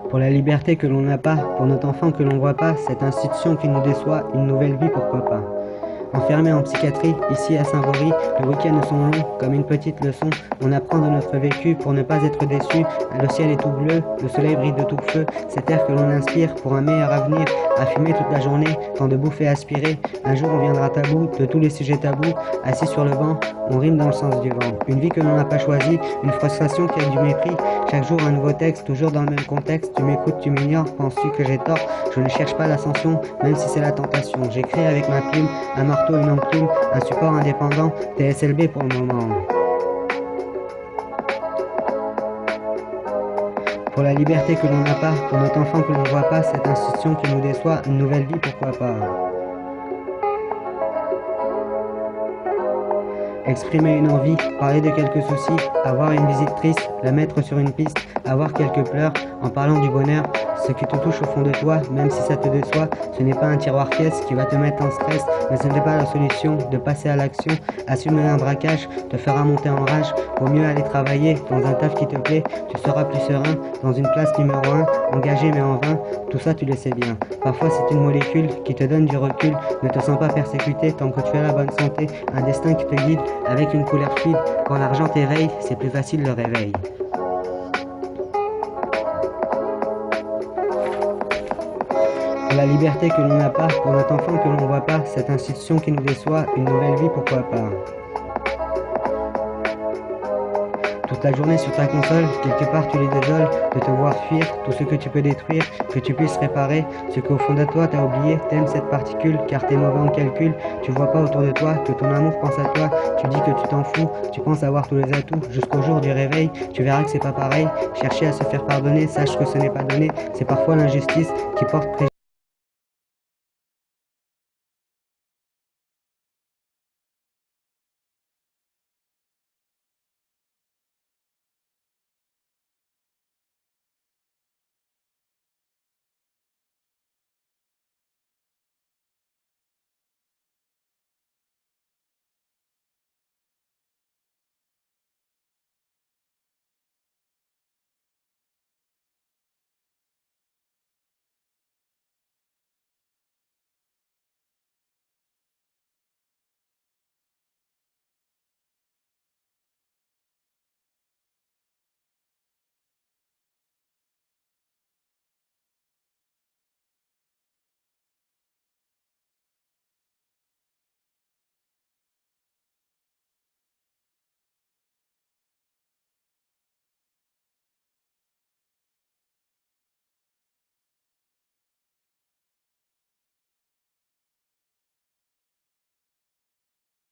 Pour la liberté que l'on n'a pas, pour notre enfant que l'on voit pas, cette institution qui nous déçoit, une nouvelle vie pourquoi pas. Enfermé en psychiatrie, ici à Saint-Vaury, les week-ends sont longs, comme une petite leçon. On apprend de notre vécu pour ne pas être déçu. Le ciel est tout bleu, le soleil brille de tout feu. Cet air que l'on inspire pour un meilleur avenir, à fumer toute la journée, tant de bouffer aspirer. Un jour on viendra tabou de tous les sujets tabous. Assis sur le banc, on rime dans le sens du vent. Une vie que l'on n'a pas choisie, une frustration qui a du mépris. Chaque jour un nouveau texte, toujours dans le même contexte. Tu m'écoutes, tu m'ignores, penses-tu que j'ai tort? Je ne cherche pas l'ascension, même si c'est la tentation. J'écris avec ma plume, un marteau, une enclume, un support indépendant, TSLB pour le moment. Pour la liberté que l'on n'a pas, pour notre enfant que l'on ne voit pas, cette institution qui nous déçoit, une nouvelle vie pourquoi pas. Exprimer une envie, parler de quelques soucis, avoir une visite triste, la mettre sur une piste, avoir quelques pleurs, en parlant du bonheur, ce qui te touche au fond de toi, même si ça te déçoit, ce n'est pas un tiroir-caisse qui va te mettre en stress, mais ce n'est pas la solution de passer à l'action, assumer un braquage, te fera monter en rage, vaut mieux aller travailler dans un taf qui te plaît, tu seras plus serein, dans une place numéro 1, engagé mais en vain, tout ça tu le sais bien. Parfois c'est une molécule qui te donne du recul, ne te sens pas persécuté tant que tu as la bonne santé, un destin qui te guide avec une couleur fluide. Quand l'argent t'éveille, c'est plus facile le réveil. Pour la liberté que l'on n'a pas, pour notre enfant que l'on ne voit pas, cette institution qui nous déçoit, une nouvelle vie pourquoi pas. Toute la journée sur ta console, quelque part tu les désoles de te voir fuir tout ce que tu peux détruire, que tu puisses réparer ce qu'au fond de toi t'as oublié, t'aimes cette particule car t'es mauvais en calcul, tu vois pas autour de toi que ton amour pense à toi, tu dis que tu t'en fous, tu penses avoir tous les atouts jusqu'au jour du réveil, tu verras que c'est pas pareil, chercher à se faire pardonner, sache que ce n'est pas donné, c'est parfois l'injustice qui porte préjudice.